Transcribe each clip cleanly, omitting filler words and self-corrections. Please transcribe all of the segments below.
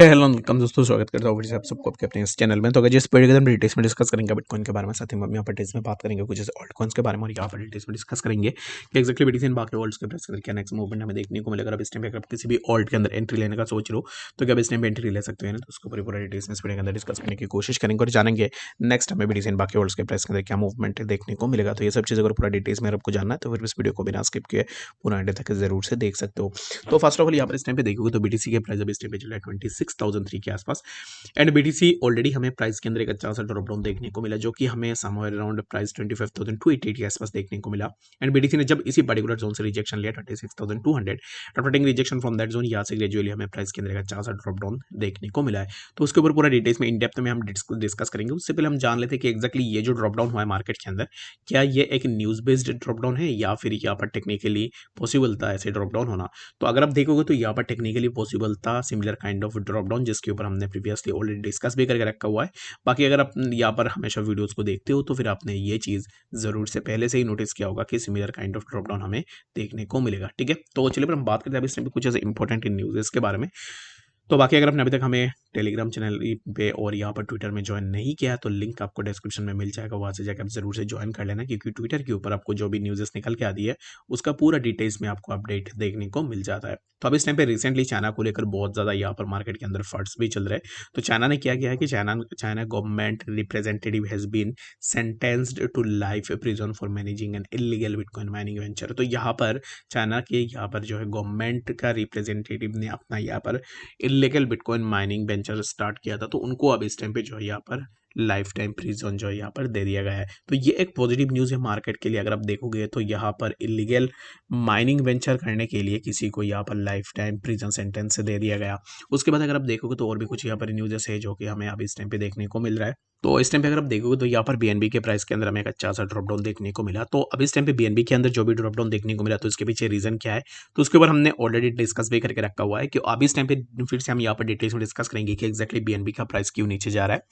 Hello welcome दोस्तों, स्वागत करता हूँ फिर से आप सबको आपके अपने इस चैनल में। तो अगर जिस वीडियो के अंदर डिटेल्स में डिस्कस करेंगे बिटकॉइन के बारे में, साथ ही हम यहाँ पर डिटेल्स में बात करेंगे कुछ जैसे ऑल्ट कॉइन्स के बारे में, और यहाँ पर डिटेल्स में डिस्कस करेंगे कि एक्जैक्टली बीटीसी बाकी वर्ल्ड्स के प्रेस करके क्या नेक्स्ट मूवमेंट हमें देखने को मिलेगा। अब इस टाइम पे अगर आप किसी भी ऑल्ट के अंदर एंट्री लेने का सोच रहे हो तो क्या इस टाइम पे एंट्री ले सकते हैं ना, तो उसको पूरी पूरा डिटेल्स में इस वीडियो के अंदर डिस्कस करने की कोशिश करेंगे और जानेंगे नेक्स्ट हमें बीटीसी बाकी वर्ल्ड्स के प्रेस के अंदर क्या मूवमेंट देखने को मिलेगा। तो ये सब चीज़ अगर पूरा डिटेल्स में आपको जानना है तो फिर इस वीडियो को बिना स्किप किए पूरा एंड तक जरूर से देख सकते हो। तो फर्स्ट ऑफ ऑल यहाँ पर इस टाइम पे देखोगे तो बीटीसी के प्राइस अब इस टाइम पे चल रहा है 26,003 के आसपास। एंड बीटीसी ऑलरेडी हमें प्राइस के अंदर एक अच्छा सा ड्रॉप डाउन देखने को मिला, जो कि हमें समवेयर अराउंड प्राइस 25,288 के आसपास देखने को मिला। एंड बीटीसी ने जब इसी पर्टिकुलर जोन से रिजेक्शन लिया 26,200, after taking rejection from that zone यहाँ से ग्रेजुअली हमें प्राइस के अंदर एक अच्छा सा ड्रॉप डाउन देखने को मिला है। तो उसके ऊपर पूरा डिटेल्स में इन डेप्थ में हम डिस्कस करेंगे। उससे पहले हम जान लेते हैं कि एक्जैक्टली ये जो ड्रॉप डाउन हुआ है मार्केट के अंदर, क्या ये एक न्यूज बेस्ड ड्रॉप डाउन है या फिर यहाँ पर टेक्निकली पॉसिबल था ऐसे ड्रॉप डाउन होना। तो अगर आप देखोगे तो यहाँ पर टेक्निकली पॉसिबल था similar kind of drop down, जिसके ऊपर हमने प्रीवियसली ऑलरेडी डिस्कस भी करके रखा हुआ है। बाकी अगर आप यहाँ पर हमेशा वीडियोस को देखते हो तो फिर आपने ये चीज़ ज़रूर से पहले से ही नोटिस किया होगा कि similar kind of drop down हमें देखने को मिलेगा। ठीक है, तो चलिए पर हम बात करते हैं अब इस टाइम पे कुछ ऐसे इंपॉर्टेंट न्यूज़ के बारे में। तो बाकी अगर आपने अभी तक हमें टेलीग्राम चैनल पे और यहाँ पर ट्विटर में ज्वाइन नहीं किया है तो लिंक आपको डिस्क्रिप्शन में मिल जाएगा, वहाँ से जाकर आप जरूर से ज्वाइन कर लेना, क्योंकि ट्विटर के ऊपर आपको जो भी न्यूज़ निकल के आती है उसका पूरा डिटेल्स में आपको अपडेट देखने को मिल जाता है। तो अब इस टाइम पे रिसेंटली चाइना को लेकर बहुत ज़्यादा यहाँ पर मार्केट के अंदर फंड्स भी चल रहे हैं। तो चाइना ने क्या किया है कि China government representative has been sentenced to life prison for managing an illegal bitcoin mining venture. तो यहाँ पर चाइना के यहाँ पर जो है गवर्नमेंट का रिप्रेजेंटेटिव ने अपना यहाँ पर illegal bitcoin mining venture start किया था, तो उनको अब इस टाइम पे जो है यहाँ पर लाइफ टाइम प्रिजन जो है यहाँ पर दे दिया गया है। तो ये एक पॉजिटिव न्यूज़ है मार्केट के लिए। अगर आप देखोगे तो यहाँ पर इलीगल माइनिंग वेंचर करने के लिए किसी को यहाँ पर लाइफ टाइम प्रिजन सेंटेंस दे दिया गया। उसके बाद अगर आप देखोगे तो और भी कुछ यहाँ पर न्यूज़ है जो कि हमें अब इस टाइम पे देखने को मिल रहा है। तो इस टाइम पे अगर आप देखोगे तो यहाँ पर बीएनबी के प्राइस के अंदर हमें एक अच्छा सा ड्रॉप डाउन देखने को मिला। तो अब इस टाइम पे बीएनबी के अंदर जो भी ड्रॉप डाउन देखने को मिला तो इसके पीछे रीजन क्या है, तो उसके ऊपर हमने ऑलरेडी डिस्कस भी करके रखा हुआ है कि अब इस टाइम पे फिर से हम यहाँ पर डिटेल्स में डिस्कस करेंगे कि एक्जैक्टली बीएनबी का प्राइस क्यों नीचे जा रहा है।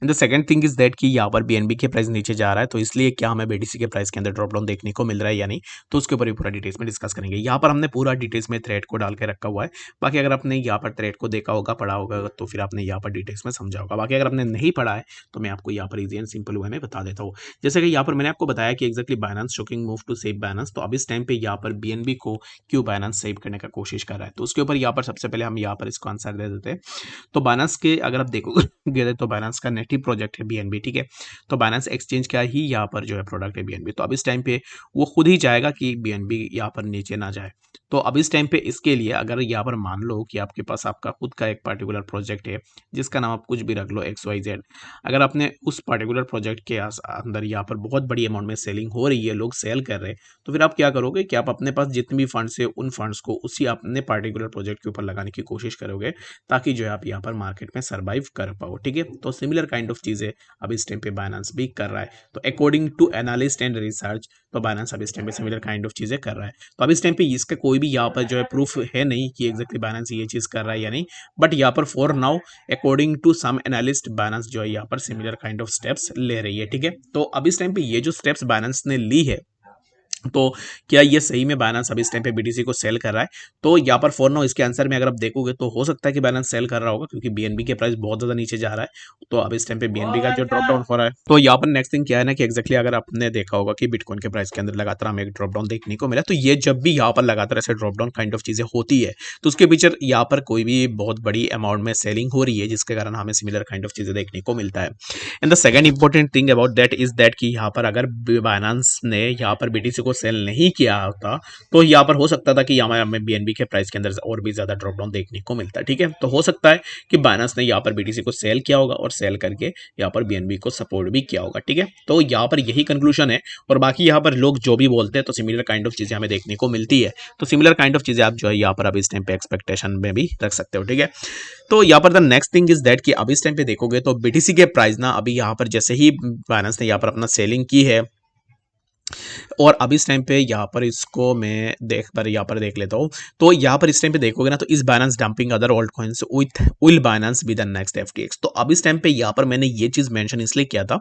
And the second thing is that कि यहाँ पर बीएनबी के प्राइस नीचे जा रहा है तो इसलिए क्या हमें बीटीसी के प्राइस के अंदर ड्रॉप डाउन देखने को मिल रहा है या नहीं, तो उसके ऊपर भी पूरा डिटेल्स में डिस्कस करेंगे। यहाँ पर हमने पूरा डिटेल्स में थ्रेड को डाल के रखा हुआ है। बाकी अगर आपने यहाँ पर थ्रेड को देखा होगा, पढ़ा होगा, तो फिर आपने यहाँ पर डिटेल्स में समझा होगा। बाकी अगर आपने नहीं पढ़ा है तो मैं आपको यहाँ पर इजी एंड सिंपल वे में बता देता हूँ। जैसे कि यहाँ पर मैंने आपको बताया कि exactly Binance shocking move to save Binance. तो अब इस टाइम पे यहाँ पर बीएनबी को क्यों बाइनेंस सेव करने का कोशिश कर रहा है, तो उसके ऊपर यहाँ पर सबसे पहले हम यहाँ पर इसको आंसर दे देते हैं। तो बाइनेंस के अगर आप देखोगे तो बाइनेंस का नेटिव प्रोजेक्ट है बीएनबी। ठीक है, तो बाइनेंस एक्सचेंज का ही यहाँ पर जो है प्रोडक्ट है बीएनबी। तो अब इस टाइम पे वो खुद ही चाहेगा कि बीएनबी यहाँ पर नीचे ना जाए। तो अब इस टाइम पे इसके लिए अगर यहाँ पर मान लो कि आपके पास आपका खुद का एक पर्टिकुलर प्रोजेक्ट है जिसका नाम आप कुछ भी रख लो XYZ, अगर आपने उस पर्टिकुलर प्रोजेक्ट के अंदर यहाँ पर बहुत बड़ी अमाउंट में सेलिंग हो रही है, लोग सेल कर रहे हैं, तो फिर आप क्या करोगे कि आप अपने पास जितने भी फंड्स है उन फंड्स को उसी अपने पर्टिकुलर प्रोजेक्ट के ऊपर लगाने की कोशिश करोगे ताकि जो है आप यहाँ पर मार्केट में सर्वाइव कर पाओ। ठीक है, तो सिमिलर काइंड ऑफ चीज़ें अब इस टाइम पे बाइनेंस भी कर रहा है। तो according to analyst and research तो बाइनेंस अब इस टाइम पे सिमिलर काइंड ऑफ चीज़ें कर रहा है। तो अब इस टाइम पे इसका कोई भी यहाँ पर जो है प्रूफ है नहीं कि एग्जैक्टली बाइनेंस ये चीज़ कर रहा है या नहीं, बट यहाँ पर for now according to some analyst Binance जो है यहाँ पर सिमिलर काइंड ऑफ स्टेप्स ले रही है। ठीक है, तो अब इस टाइम पे ये जो स्टेप्स बाइनेंस ने ली है तो क्या ये सही में बाइनेंस अब इस टाइम पे बीटीसी को सेल कर रहा है, तो यहाँ पर फॉर नाउ इसके आंसर में अगर आप देखोगे तो हो सकता है कि बाइनेंस सेल कर रहा होगा क्योंकि बीएनबी के प्राइस बहुत ज्यादा नीचे जा रहा है। तो अब इस टाइम पे बीएनबी का जो ड्रॉप डाउन हो रहा है, तो यहाँ पर नेक्स्ट थिंग क्या है ना कि एक्जैक्टली अगर आपने देखा होगा कि बिटकॉइन के प्राइस के अंदर लगातार हमें एक ड्रॉप डाउन देखने को मिला, तो ये जब भी यहाँ पर लगातार ऐसे ड्रॉप डाउन काइंड ऑफ चीजें होती है तो उसके पीछे यहाँ पर कोई भी बहुत बड़ी अमाउंट में सेलिंग हो रही है जिसके कारण हमें सिमिलर काइंड ऑफ चीजें देखने को मिलता है। And the second important thing about that is that कि यहाँ पर अगर बाइनेंस ने यहाँ पर बीटीसी को सेल नहीं किया होता तो यहाँ पर हो सकता था कि हमें बीएनबी के प्राइस के अंदर और भी ज्यादा ड्रॉप डाउन देखने को मिलता है। ठीक है, तो हो सकता है कि बाइनेंस ने यहाँ पर बीटीसी को सेल किया होगा और सेल करके यहाँ पर बीएनबी को सपोर्ट भी किया होगा। ठीक है, तो यहाँ पर यही कंक्लूजन है। और बाकी यहाँ पर लोग जो भी बोलते हैं तो सिमिलर काइंड ऑफ चीजें हमें देखने को मिलती है। तो सिमिलर काइंड ऑफ चीजें आप जो है यहाँ पर अभी इस टाइम पे एक्सपेक्टेशन में भी रख सकते हो। ठीक है, तो यहाँ पर the next thing is that कि अब इस टाइम पे देखोगे तो बीटीसी के प्राइस ना अभी यहाँ पर जैसे ही बाइनेंस ने यहाँ पर अपना सेलिंग की है और अब इस टाइम पे यहाँ पर इसको मैं यहाँ पर देख लेता हूँ। तो यहाँ पर इस टाइम पे देखोगे ना, तो इस Binance dumping other alt coins with will Binance be the next FTX. तो अब इस टाइम पे यहाँ पर मैंने ये चीज मेंशन इसलिए किया था,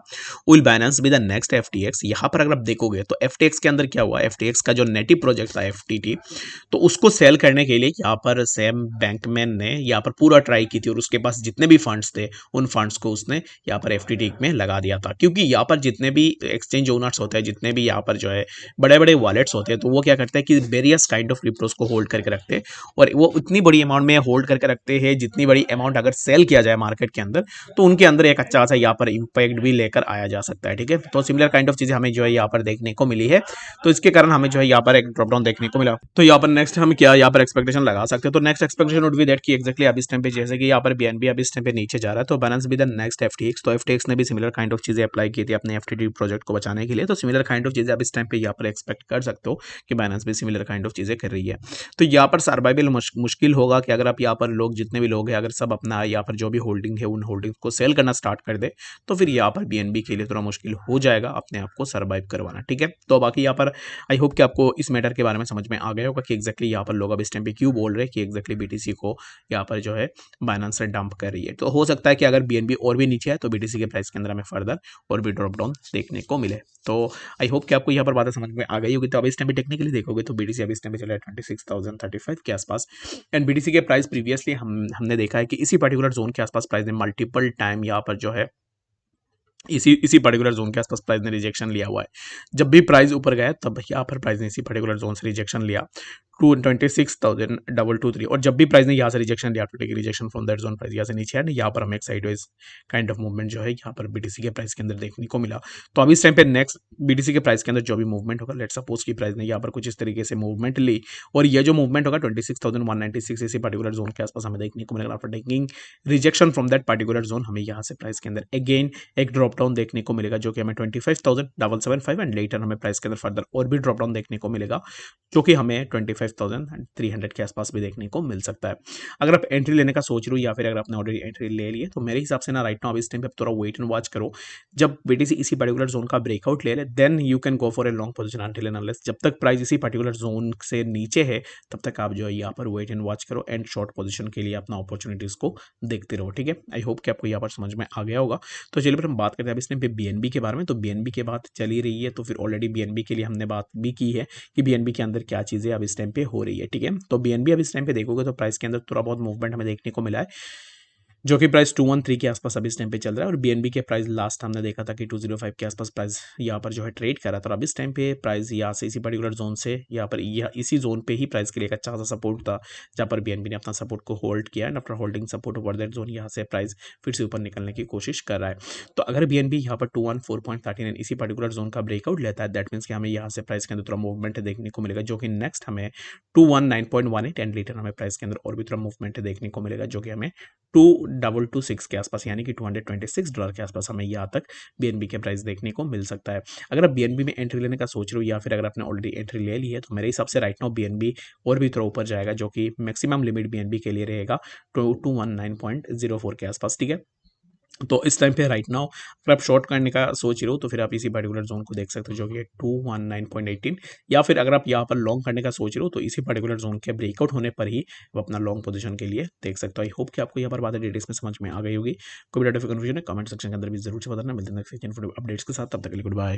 will Binance be the next FTX. यहाँ पर अगर आप देखोगे तो एफटीएक्स के अंदर क्या हुआ, एफटीएक्स का जो नेटिव प्रोजेक्ट था एफटीटी, तो उसको सेल करने के लिए यहाँ पर सैम बैंकमैन ने यहाँ पर पूरा ट्राई की थी, और उसके पास जितने भी फंड्स थे उन फंड्स को उसने यहाँ पर एफटीटी में लगा दिया था। क्योंकि यहाँ पर जितने भी एक्सचेंज ओनर्स होते हैं, जितने भी यहाँ पर जो है बड़े बड़े वॉलेट्स होते हैं, तो वो क्या करते हैं कि वेरियस काइंड ऑफ क्रिप्टोस को होल्ड करके रखते हैं, और वो उतनी बड़ी अमाउंट में होल्ड करके रखते हैं जितनी बड़ी अमाउंट अगर सेल किया जाए मार्केट के अंदर, तो उनके अंदर एक अच्छा सा यहाँ पर इंपैक्ट भी लेकर आया जा सकता है। ठीक है, तो सिमिलर काइंड ऑफ चीजें हमें जो है यहाँ पर देखने को मिली है, तो इसके कारण हमें जो है यहाँ पर एक ड्रॉप डाउन देखने को मिला। तो यहाँ पर नेक्स्ट हम क्या यहाँ पर एक्सपेक्टेशन लगा सकते हैं, तो next expectation would be that कि एक्जैक्टली अब इस टाइम पे जैसे कि यहाँ पर बीएनबी अब इस टाइम पे नीचे जा रहा है, तो बैलेंस भी द नेक्स्ट एफटीएक्स। तो एफटीएक्स ने भी सिमिलर काइंड ऑफ चीजें अप्लाई की थी अपने एफटीटी प्रोजेक्ट को बचाने के लिए, तो सिमिलर काइंड ऑफ चीजें अब इस टाइम पे यहाँ पर एक्सपेक्ट कर सकते हो कि बैलेंस भी सिमिलर काइंड ऑफ चीजें कर रही है। तो यहाँ पर सर्वाइवल मुश्किल होगा कि अगर आप यहाँ पर लोग जितने भी लोग हैं अगर सब अपना यहाँ पर जो भी होल्डिंग है उन होल्डिंग को सेल करना स्टार्ट कर दे, तो फिर यहाँ पर बीएनबी के लिए थोड़ा मुश्किल हो जाएगा अपने आप को सर्वाइव करवाना। ठीक है, तो बाकी यहाँ पर आई होप कि आपको इस मैटर के बारे में समझ में आ गया होगा कि एक्जैक्टली यहाँ पर लोग अब इस टाइम पे क्यों बोल रहे हैं कि एक्जैक्टली बीटीसी को यहाँ पर जो है बाइनेंस से डंप कर रही है। तो हो सकता है कि अगर बीएनबी और भी नीचे है तो बीटीसी के प्राइस के अंदर हमें फर्दर और भी ड्रॉप डाउन देखने को मिले। तो आई होप कि आपको यहाँ पर बातें समझ में आ गई होगी। तो अब इस टाइम पे टेक्निकली देखोगे तो बीटीसी अब इस टाइम पे चला है 26,035 के आसपास, एंड बीटीसी के प्राइस प्रीवियसली हमने देखा है कि इसी पर्टिकुलर जोन के आसपास प्राइस ने मल्टीपल टाइम यहाँ पर जो है इसी पर्टिकुलर जोन के आसपास प्राइस ने रिजेक्शन लिया हुआ है। जब भी प्राइस ऊपर गया तब यहाँ पर प्राइस ने इसी पर्टिकुलर जोन से रिजेक्शन लिया 26,223, और जब भी प्राइस ने यहाँ से रिजेक्शन लिया to take rejection from that zone, price यहाँ से नीचे है ना, यहाँ पर हमें एक साइडवेज काइंड ऑफ मूवमेंट जो है यहाँ पर बीटीसी के प्राइस के अंदर देखने को मिला। तो अभी इस टाइम पे नेक्स्ट बीटीसी के प्राइस के अंदर जो भी मूवमेंट होगा, लेट सपोज की प्राइस ने यहाँ पर कुछ इस तरीके से मूवमेंट ली, और ये जो मूवमेंट होगा 26,196 इसी पर्टिकुलर जोन के आसपास हमें देखने को मिलेगा। After taking rejection from that particular zone हमें यहाँ से प्राइस के अंदर अगेन एक ड्रॉप डाउन देखने को मिलेगा, जो कि हमें 25,775, एंड लेटर हमें प्राइस के अंदर फर्दर और भी ड्रॉप डाउन देखने को मिलेगा, जो कि हमें 25,300 के आसपास भी देखने को मिल सकता है। अगर आप एंट्री लेने का सोच रहे हो या फिर अगर आपने ऑलरेडी एंट्री ले ली है, तो मेरे हिसाब से ना राइट नाउ अभी इस टाइम पे थोड़ा वेट एंड वॉच करो। जब बीटीसी इसी पर्टिकुलर जोन का ब्रेकआउट ले ले, then you can go for a long position until and unless. जब तक प्राइस इसी पर्टिकुलर जोन से नीचे है तब तक आप जो है यहाँ पर वेट एंड वॉच करो, एंड शॉर्ट पोजीशन के लिए अपना अपॉर्चुनिटीज को देखते रहो। ठीक है, आई होप कि आपको यहाँ पर समझ में आ गया होगा। तो चलिए फिर हम बात करते हैं अब इस टाइम पे बीएनबी के बारे में। तो बीएनबी की बात चल ही रही है, तो फिर ऑलरेडी बीएनबी के लिए हमने बात भी की है कि बीएनबी के अंदर क्या चीज़ें अब इस टाइम पे हो रही है। ठीक है, तो बीएनबी अब इस टाइम पे देखोगे तो प्राइस के अंदर थोड़ा बहुत मूवमेंट हमें देखने को मिला है, जो कि प्राइस 213 के आसपास अभी इस टाइम पे चल रहा है, और बीएनबी के प्राइस लास्ट हमने देखा था कि 205 के आसपास प्राइस यहाँ पर जो है ट्रेड कर रहा था। और अब इस टाइम पे प्राइस यहाँ से इसी पर्टिकुलर जोन से यहाँ पर इसी जोन पे ही प्राइस के लिए एक अच्छा सा सपोर्ट था, जहाँ पर बीएनबी ने अपना सपोर्ट को होल्ड किया, and after holding support over that zone यहाँ से प्राइस फिर से ऊपर निकलने की कोशिश कर रहा है। तो अगर बीएनबी यहाँ पर 214.39 इसी पर्टिकुलर जोन का ब्रेकआउट लेता है, दैट मीन्स कि हमें यहाँ से प्राइस के अंदर थोड़ा मूवमेंट देखने को मिलेगा, जो कि नेक्स्ट हमें 219.18 एंड लीटर हमें प्राइस के अंदर और भी थोड़ा मूवमेंट देखने को मिलेगा, जो कि हमें 2226 के आसपास यानी कि $226 के आसपास हमें यहाँ तक बीएनबी के प्राइस देखने को मिल सकता है। अगर आप बीएनबी में एंट्री लेने का सोच रहे हो या फिर अगर आपने ऑलरेडी एंट्री ले ली है, तो मेरे हिसाब से राइट नाउ बीएनबी और भी थोड़ा ऊपर जाएगा, जो कि मैक्सिमम लिमिट बीएनबी के लिए रहेगा 219.04 के आसपास। ठीक है, तो इस टाइम पे राइट नाउ अगर आप शॉर्ट करने का सोच रहे हो तो फिर आप इसी पर्टिकुलर जोन को देख सकते हो, जो कि 219.18, या फिर अगर आप यहाँ पर लॉन्ग करने का सोच रहे हो तो इसी पर्टिकुलर जोन के ब्रेकआउट होने पर ही आप अपना लॉन्ग पोजीशन के लिए देख सकते हो। आई होप कि आपको यहाँ पर बातें डिटेल्स में समझ में आ गई होगी। कोई भी डाटा कन्फ्यूजन है कमेंट सेक्शन के अंदर भी जरूर से बताना। मिलते हैं नेक्स्ट अपडेट्स के साथ, तब तक के लिए गुड बाय।